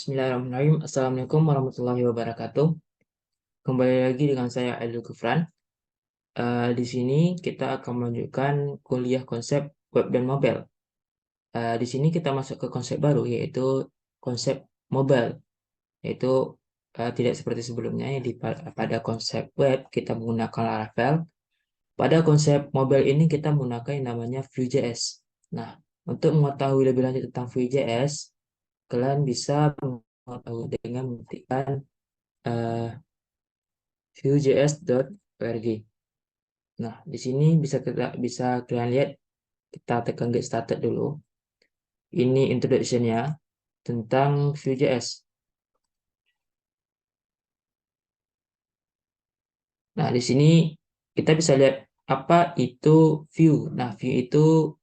Bismillahirrahmanirrahim. Assalamualaikum warahmatullahi wabarakatuh. Kembali lagi dengan saya Aidil Gufran. Di sini kita akan melanjutkan kuliah konsep web dan mobile. Di sini kita masuk ke konsep baru, yaitu konsep mobile. Yaitu tidak seperti sebelumnya, pada konsep web kita menggunakan Laravel. Pada konsep mobile ini kita menggunakan yang namanya Vue.js. Nah, untuk mengetahui lebih lanjut tentang Vue.js, kalian bisa mengetahui dengan mengetikkan Vue.js.org. Nah, di sini bisa kalian lihat, kita tekan get started dulu. Ini introduction-nya tentang Vue.js. Nah, di sini kita bisa lihat apa itu Vue. Nah, Vue itu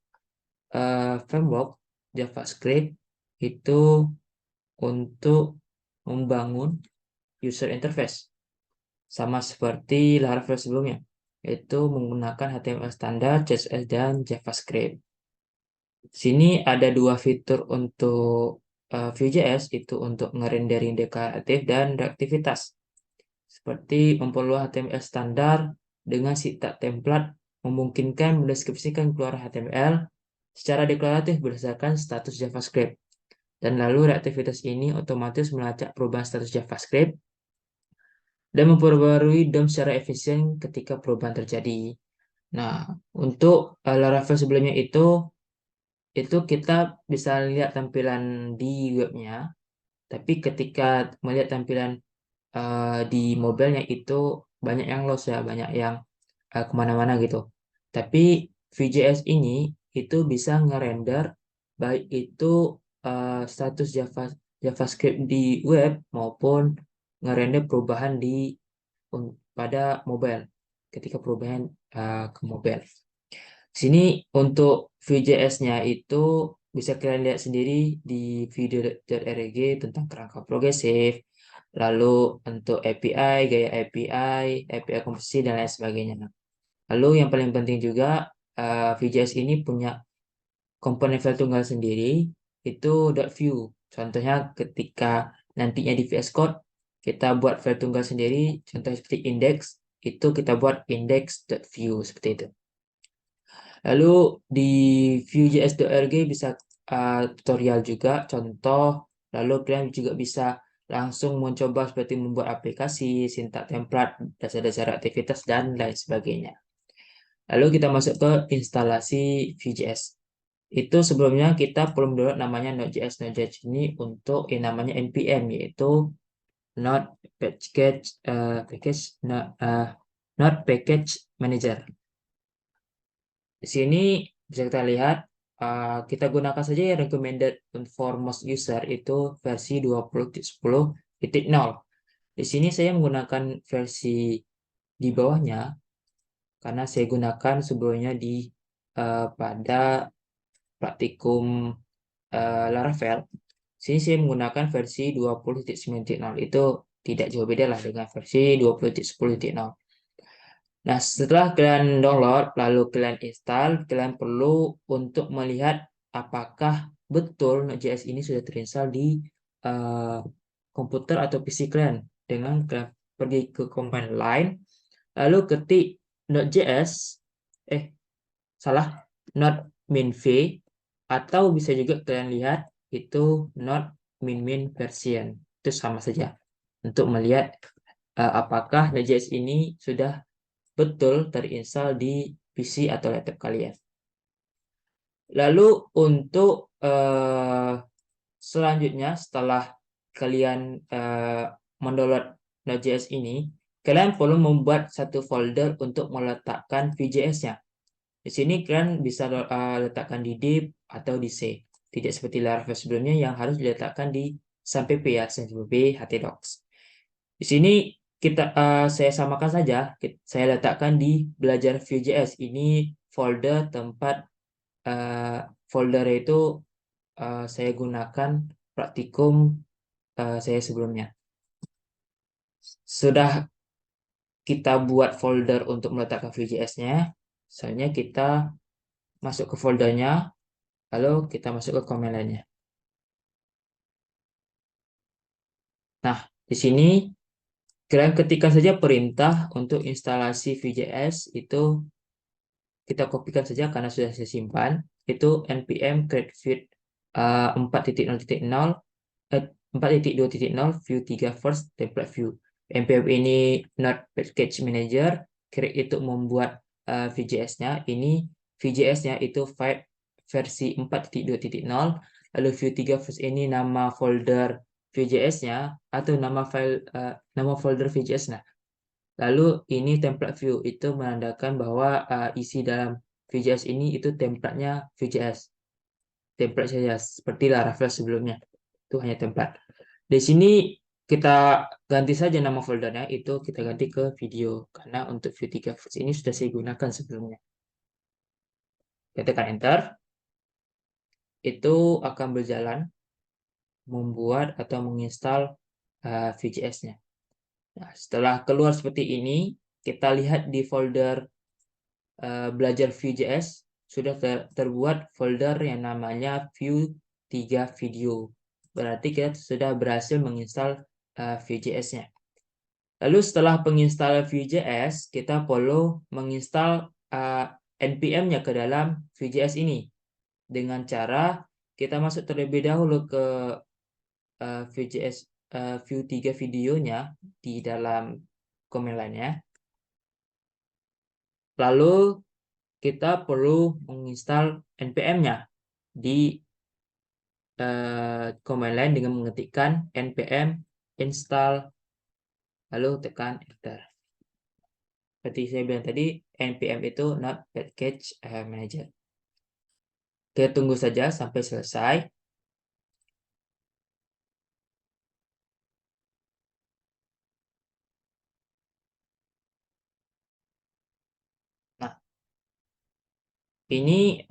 framework JavaScript itu untuk membangun user interface. Sama seperti Laravel sebelumnya, yaitu menggunakan HTML standar, CSS, dan JavaScript. Sini ada dua fitur untuk Vue.js, itu untuk ngerendering deklaratif dan reaktivitas. Seperti memperluas HTML standar dengan sintak template, memungkinkan mendeskripsikan keluar HTML secara deklaratif berdasarkan status JavaScript. Dan lalu reaktivitas ini otomatis melacak perubahan status JavaScript dan memperbarui DOM secara efisien ketika perubahan terjadi. Nah, untuk Laravel sebelumnya itu kita bisa lihat tampilan di webnya, tapi ketika melihat tampilan di mobilenya itu banyak yang lost ya, banyak yang kemana-mana gitu. Tapi Vue.js ini itu bisa ngerender baik itu status JavaScript di web maupun ngerender perubahan pada mobile ketika perubahan ke mobile. Sini untuk Vue.js-nya itu bisa kalian lihat sendiri di video.org tentang kerangka progresif, lalu untuk API, gaya API komposisi, dan lain sebagainya. Lalu yang paling penting juga, Vue.js ini punya komponen file tunggal sendiri, itu .vue. Contohnya ketika nantinya di VS Code, kita buat file tunggal sendiri, contohnya seperti index, itu kita buat index.vue, seperti itu. Lalu di Vue.js.org bisa tutorial juga, contoh, lalu kalian juga bisa langsung mencoba seperti membuat aplikasi, sintak template, dasar-dasar aktivitas, dan lain sebagainya. Lalu kita masuk ke instalasi Vue.js. Itu sebelumnya kita perlu download namanya Node.js. Node.js ini untuk yang namanya NPM, yaitu Node Package Manager. Di sini bisa kita lihat, kita gunakan saja yang recommended for most user itu versi 20.10.0. Di sini saya menggunakan versi di bawahnya karena saya gunakan sebelumnya pada praktikum Laravel. Sini saya menggunakan versi 20.9.0, itu tidak jauh beda lah dengan versi 20.10.0. Nah, setelah kalian download, lalu kalian install, kalian perlu untuk melihat apakah betul Node.js ini sudah terinstall di komputer atau PC kalian. Dengan kalian pergi ke command line, lalu ketik Node.js, Node min-v, atau bisa juga kalian lihat itu Node min version. Itu sama saja untuk melihat apakah Node.js ini sudah betul terinstall di PC atau laptop kalian. Lalu untuk selanjutnya, setelah kalian mendownload Node.js ini, kalian perlu membuat satu folder untuk meletakkan Vue.js-nya. Di sini kalian bisa letakkan di div atau di C. Tidak seperti Laravel sebelumnya yang harus diletakkan di sampp ya, sampp htdocs. Di sini saya samakan saja, saya letakkan di belajar Vue.js. Ini folder tempat folder itu saya gunakan praktikum saya sebelumnya. Sudah kita buat folder untuk meletakkan Vue.js-nya, misalnya kita masuk ke foldernya, lalu kita masuk ke command line-nya. Nah, di sini kalian ketikkan saja perintah untuk instalasi Vue.js itu kita kopikan saja karena sudah saya simpan. Itu npm create Vue 4.0.0 4.2.0 Vue 3 first template view. npm ini not package manager, create itu membuat Vue.js-nya. Ini Vue.js-nya itu versi 4.2.0. Lalu Vue 3 first ini nama folder Vue.js-nya atau nama folder Vue.js-nya. Lalu ini template view itu menandakan bahwa isi dalam Vue.js ini itu template-nya Vue.js. Template saja seperti Laravel sebelumnya. Itu hanya template. Di sini kita ganti saja nama foldernya, itu kita ganti ke video karena untuk Vue 3 First ini sudah saya gunakan sebelumnya. Kita tekan enter. Itu akan berjalan membuat atau menginstal Vue.js-nya. Nah, setelah keluar seperti ini, kita lihat di folder belajar Vue.js sudah terbuat folder yang namanya Vue 3 Video. Berarti kita sudah berhasil menginstal Vue.js-nya. Lalu setelah penginstalan Vue.js, kita perlu menginstal npm-nya ke dalam Vue.js ini. Dengan cara kita masuk terlebih dahulu ke Vue.js Vue 3 videonya di dalam command line-nya. Lalu kita perlu menginstal npm-nya di command line dengan mengetikkan npm install lalu tekan enter. Seperti saya bilang tadi, npm itu not package manager. Kita tunggu saja sampai selesai. Nah, ini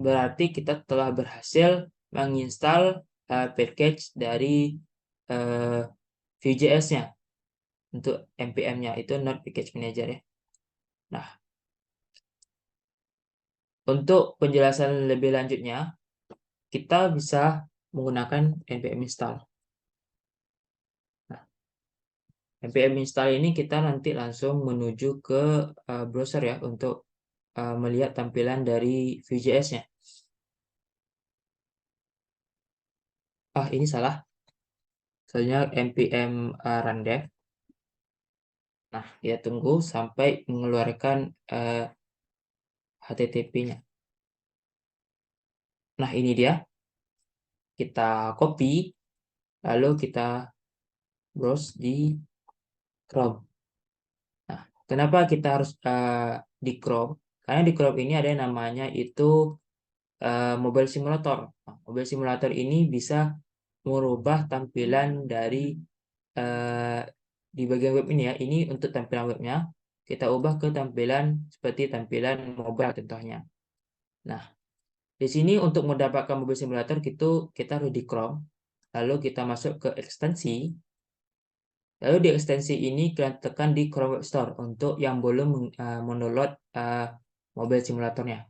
berarti kita telah berhasil menginstal package dari Vue.js-nya untuk npm-nya itu not package manager ya. Nah, untuk penjelasan lebih lanjutnya, kita bisa menggunakan npm install. Nah, npm install ini kita nanti langsung menuju ke browser ya untuk melihat tampilan dari Vue.js-nya. Ini salah. Soalnya npm rundev. Nah, ya tunggu sampai mengeluarkan HTTP-nya. Nah, ini dia. Kita copy, lalu kita browse di Chrome. Nah, kenapa kita harus di Chrome? Karena di Chrome ini ada yang namanya itu Mobile Simulator. Nah, Mobile Simulator ini bisa merubah tampilan dari di bagian web ini ya. Ini untuk tampilan webnya. Kita ubah ke tampilan seperti tampilan mobile contohnya. Nah, di sini untuk mendapatkan Mobile Simulator kita harus di Chrome. Lalu kita masuk ke ekstensi. Lalu di ekstensi ini kalian tekan di Chrome Web Store untuk yang belum mendownload Mobile Simulatornya.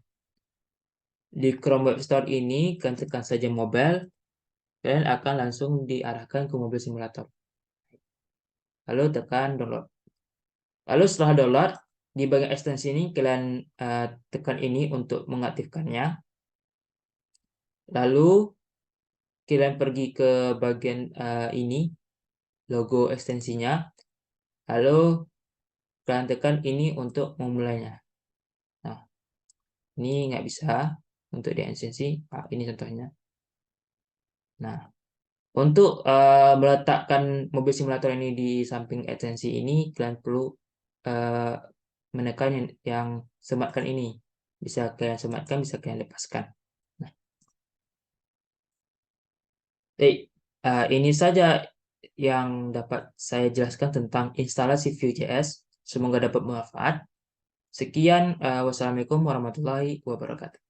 Di Chrome Web Store ini kalian tekan saja mobile, kalian akan langsung diarahkan ke Mobile Simulator. Lalu tekan download. Lalu setelah download, di bagian ekstensi ini kalian tekan ini untuk mengaktifkannya. Lalu kalian pergi ke bagian ini, logo ekstensinya. Lalu kalian tekan ini untuk memulainya. Nah, ini nggak bisa untuk di ekstensi. Ini contohnya. Nah, untuk meletakkan mobil simulator ini di samping ekstensi ini, kalian perlu menekan yang sematkan ini. Bisa kalian sematkan, bisa kalian lepaskan. Nah, ini saja yang dapat saya jelaskan tentang instalasi Vue.js. Semoga dapat bermanfaat. Sekian, wassalamualaikum warahmatullahi wabarakatuh.